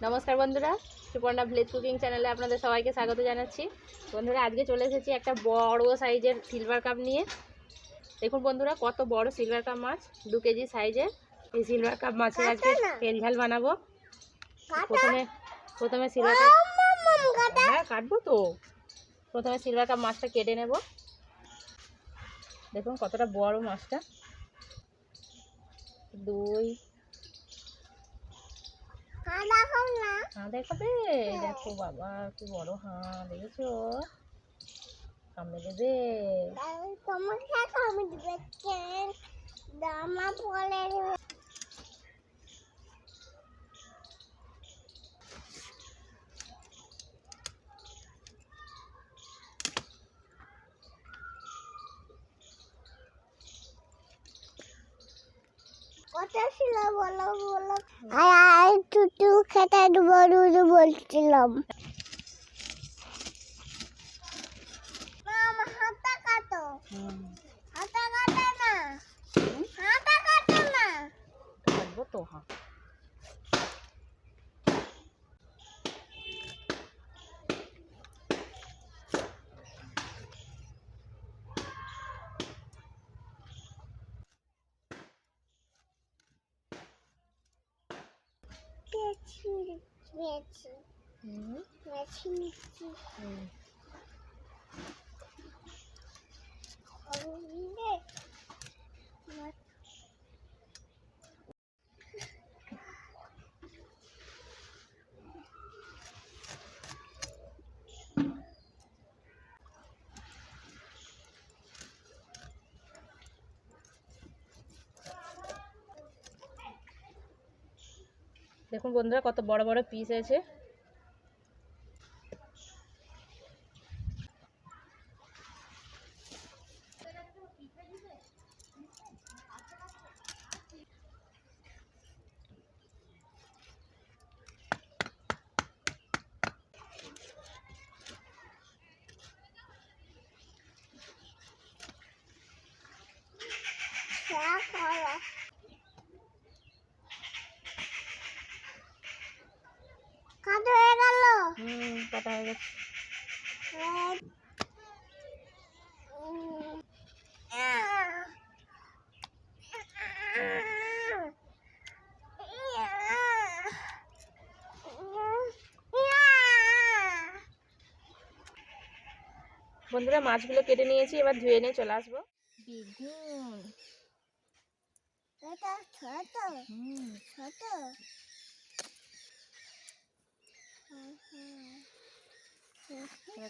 নমস্কার বন্ধুরা, Suparna village cooking চ্যানেলে আপনাদের সবাইকে স্বাগত জানাচ্ছি। বন্ধুরা, আজকে চলে এসেছি একটা বড় সাইজের সিলভার কাপ নিয়ে। দেখুন বন্ধুরা, কত বড় সিলভার কাপ মাছ, 2 কেজি সাইজের। এই সিলভার কাপ মাছের আজকে তেল ঝাল বানাবো। প্রথমে সিলভার কাপ কাটবো তো। প্রথমে সিলভার কাপ মাছটা কেটে নেব। দেখুন কতটা বড় মাছটা। 2 দেখাবে। দেখো বাবা, কি বড় হাঁ, দেখেছো? কামড়ে দেবে। কথা ছিল বলো বলো আর টুটু খেতে বড় বলছিলাম। মামা হাতা কাটো। হাতা কাটো না। হাতা কাটো না। কাটবো তো। হ্যাঁ, দেখুন বন্ধুরা, কত বড় বড় পিস আছে। কাটা হয়ে গেল। কাটা হয়ে গেছে। বন্ধুরা, মাছগুলো কেটে নিয়েছি, এবার ধুয়ে নিয়ে চলে আসবো। বেগুন এটা ছোট ছোট।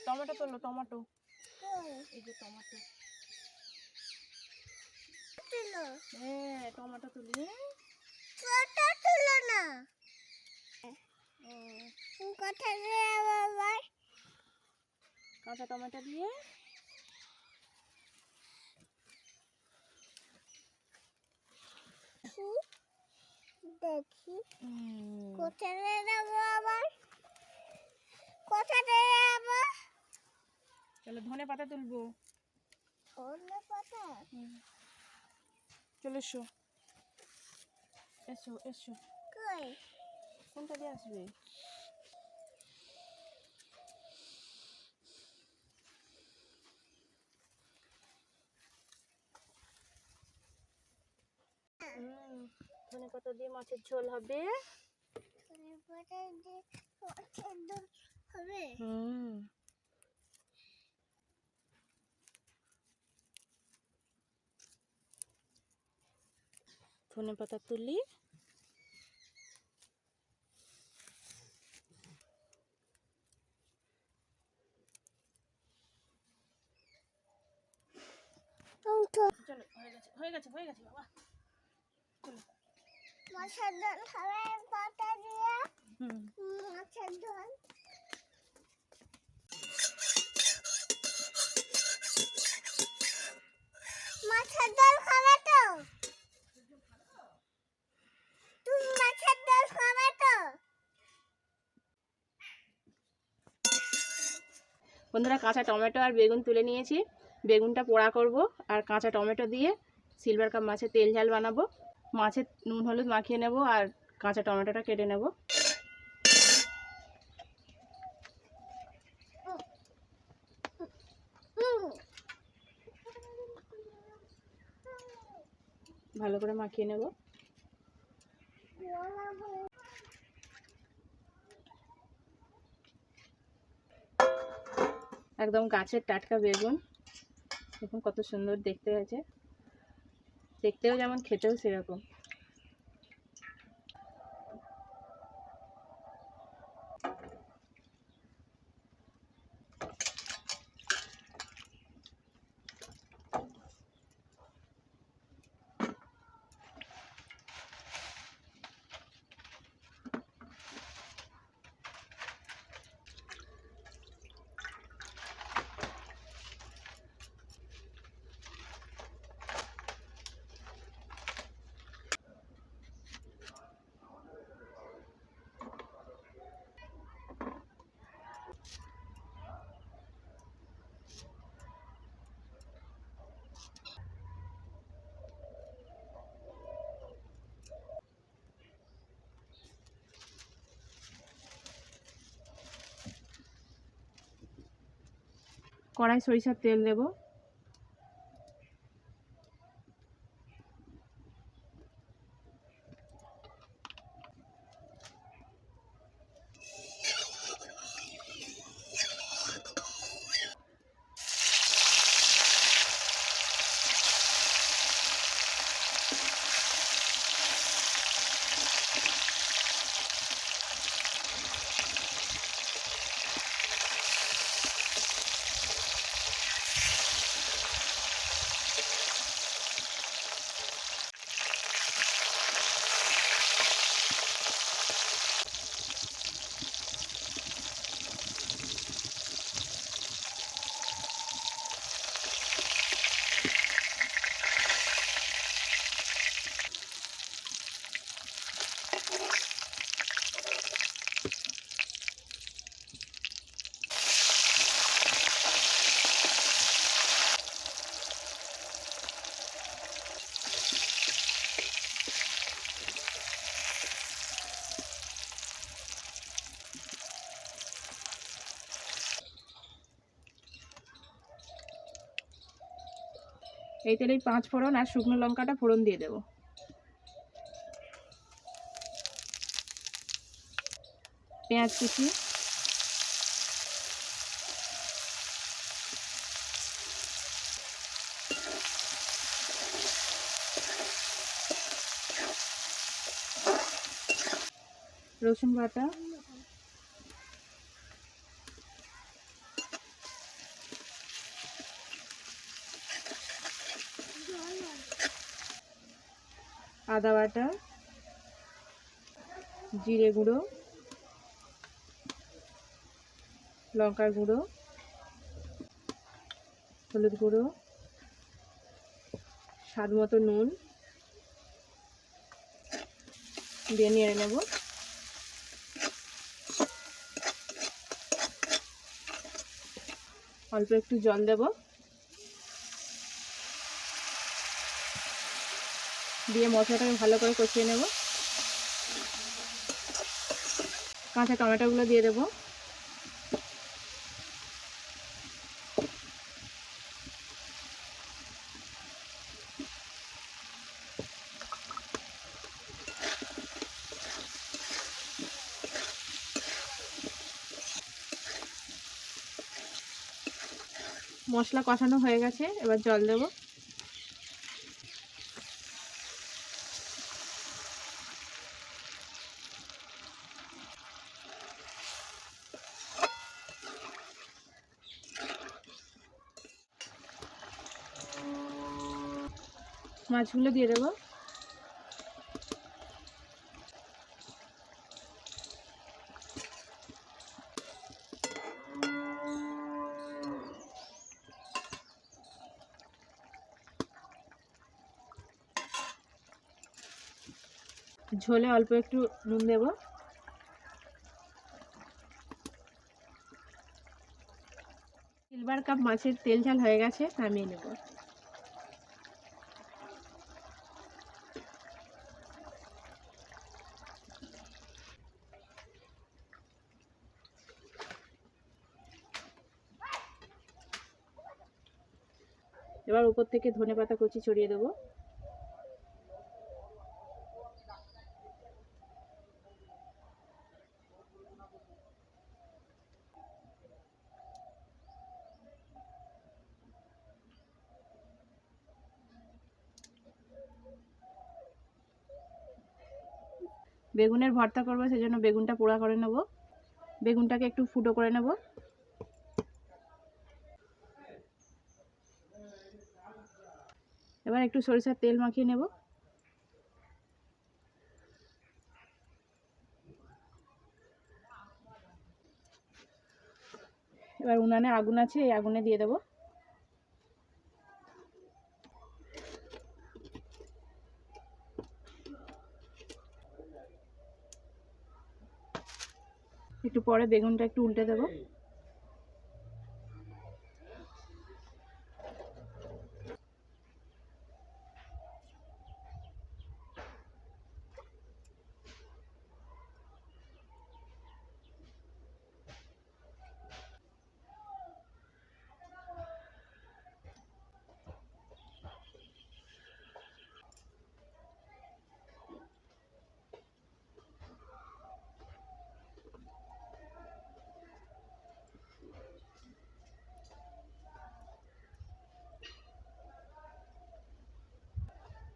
টমেটো তোলো, টমেটো। এই যে টমেটো। হ্যাঁ, টমেটো তুলি। ছোট তুলো না। কথা দিয়ে আবার কাঁচা টমেটো দিয়ে দেখি কোথায় যাবো আবার। কোথায় যাবো? চলো ধনে পাতা তুলবো। ধনে পাতা? চলে এসো, এসো এসো। কই? কোনটা দিয়ে আসবে? ধনে পাতা দিয়ে মাছের ঝোল হবে। ধনে পাতা দিয়ে মাছের ঝোল হবে। ধনে পাতা তুলি। চলো, হয়ে গেছে হয়ে গেছে হয়ে গেছে বাবা। চলো, মাছের ঝোল খাবে পাতা দিয়ে। মাছের ঝোল। মাছের ঝোল খাবে তো? তুমি মাছের ঝোল খাবে তো? বন্ধুরা, কাঁচা টমেটো আর বেগুন তুলে নিয়েছি। বেগুনটা পোড়া করব আর কাঁচা টমেটো দিয়ে সিলভার কাপ মাছের তেল ঝাল বানাবো। মাছের নুন হলুদ মাখিয়ে নেব আর কাঁচা টমেটোটা কেটে নেব। ভালো করে মাখিয়ে নেব। একদম গাছের টাটকা বেগুন, দেখুন কত সুন্দর দেখতে হয়েছে, দেখতেও যেমন খেতেও সেরকম। কড়াই সরিষার তেল দেব। এই তেলেই 5 ফোড়ন আর শুকনো লঙ্কাটা ফোড়ন দিয়ে দেব। পেঁয়াজ কুচি, রসুন বাটা, আদা বাটা, জিরে গুঁড়ো, লঙ্কার গুঁড়ো, হলুদ গুঁড়ো, স্বাদ মতো নুন দিয়ে নিয়ে নেব। অল্প একটু জল দেব, দিয়ে মশলাটাকে ভালো করে কষিয়ে নেব। কাঁচা টমেটোগুলো দিয়ে দেব। মশলা কষানো হয়ে গেছে, এবার জল দেব। মাছগুলো দিয়ে দেব। ঝোলে অল্প একটু নুন দেব। সিলভার কাপ মাছের তেল ঝাল হয়ে গেছে, নামিয়ে নেব। এবার উপর থেকে ধনেপাতা কুচি ছড়িয়ে দেবো। বেগুনের ভর্তা করবো, সেজন্য বেগুনটা পোড়া করে নেব। বেগুনটাকে একটু ফুটো করে নেব। এবার একটু সরিষার তেল মাখিয়ে নেব। এবার উনানে আগুন আছে, এই আগুনে দিয়ে দেব। একটু পরে বেগুনটা একটু উল্টে দেব।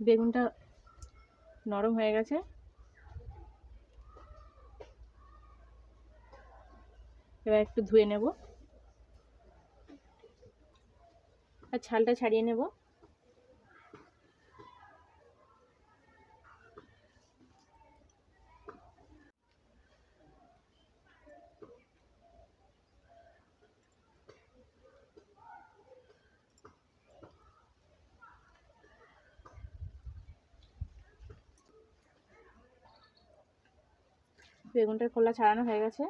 বেগুনটা নরম হয়ে গেছে। এবার একটু ধুয়ে নেব আর ছালটা ছাড়িয়ে নেব। বেগুনটার খোলা ছাড়ানো হয়ে গেছে।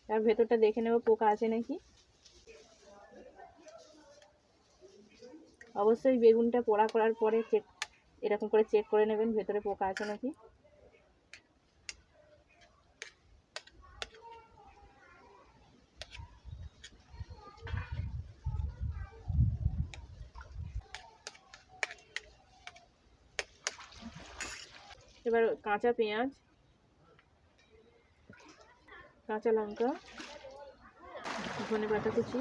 আর ভেতরটা দেখে নেব পোকা আছে নাকি। অবশ্যই বেগুনটা পোড়া করার পরে এরকম করে চেক করে নেবেন ভেতরে পোকা আছে নাকি। এবার কাঁচা পেঁয়াজ, কাঁচা লঙ্কা, ধনেপাতা কুচি,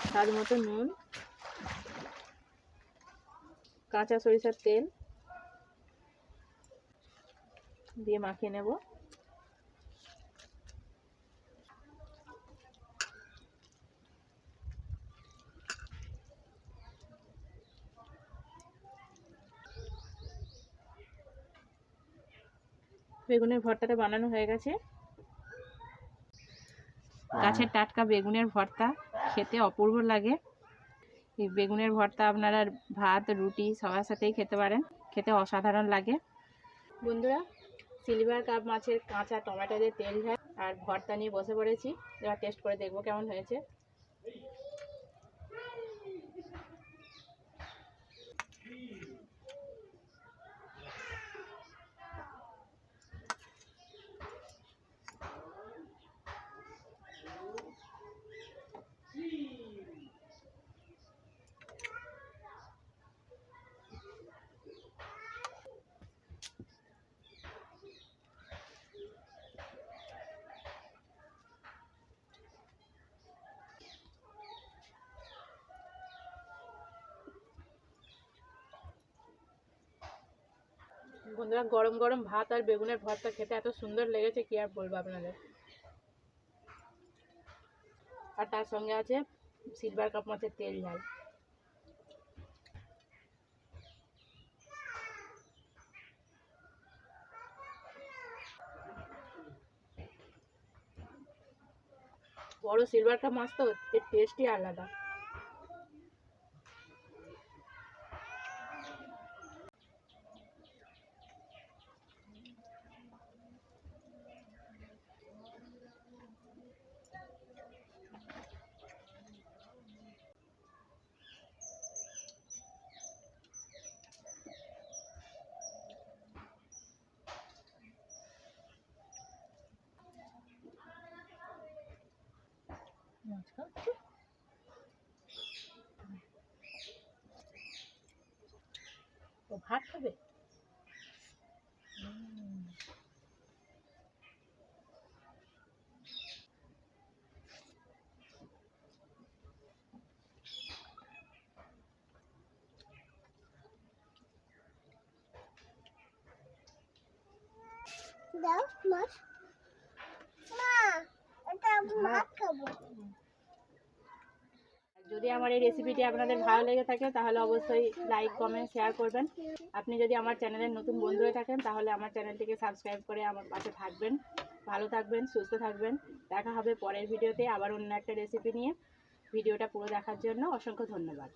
স্বাদ মতো নুন, কাঁচা সরিষার তেল দিয়ে মাখিয়ে নেব। বেগুনের ভর্তাটা বানানো হয়ে গেছে। গাছের টাটকা বেগুনের ভর্তা খেতে অপূর্ব লাগে। এই বেগুনের ভর্তা আপনারা ভাত, রুটি সবার সাথেই খেতে পারেন, খেতে অসাধারণ লাগে। বন্ধুরা, সিলভার কাপ মাছের কাঁচা টমেটো দিয়ে তেল ঝাল আর ভর্তা নিয়ে বসে পড়েছি। এবার টেস্ট করে দেখবো কেমন হয়েছে। বন্ধুরা, গরম গরম ভাত আর বেগুনের ভর্তা খেতে এত সুন্দর লেগেছে কি আর বলবো আপনাদের। আর তার সঙ্গে আছে সিলভার কাপ মাছের তেল ঝাল। বড় সিলভার কাপ মাছ তো, এর টেস্টই আলাদা। ও ভাত খাবে? দাও মাছ মা এটা মাছ খাবো। যদি আমার এই রেসিপিটি আপনাদের ভালো লেগে থাকে তাহলে অবশ্যই লাইক কমেন্ট শেয়ার করবেন। আপনি যদি আমার চ্যানেলের নতুন বন্ধু হয়ে থাকেন তাহলে আমার চ্যানেলটিকে সাবস্ক্রাইব করে আমার পাশে থাকবেন। ভালো থাকবেন, সুস্থ থাকবেন। দেখা হবে পরের ভিডিওতে আবার অন্য একটা রেসিপি নিয়ে। ভিডিওটা পুরো দেখার জন্য অসংখ্য ধন্যবাদ।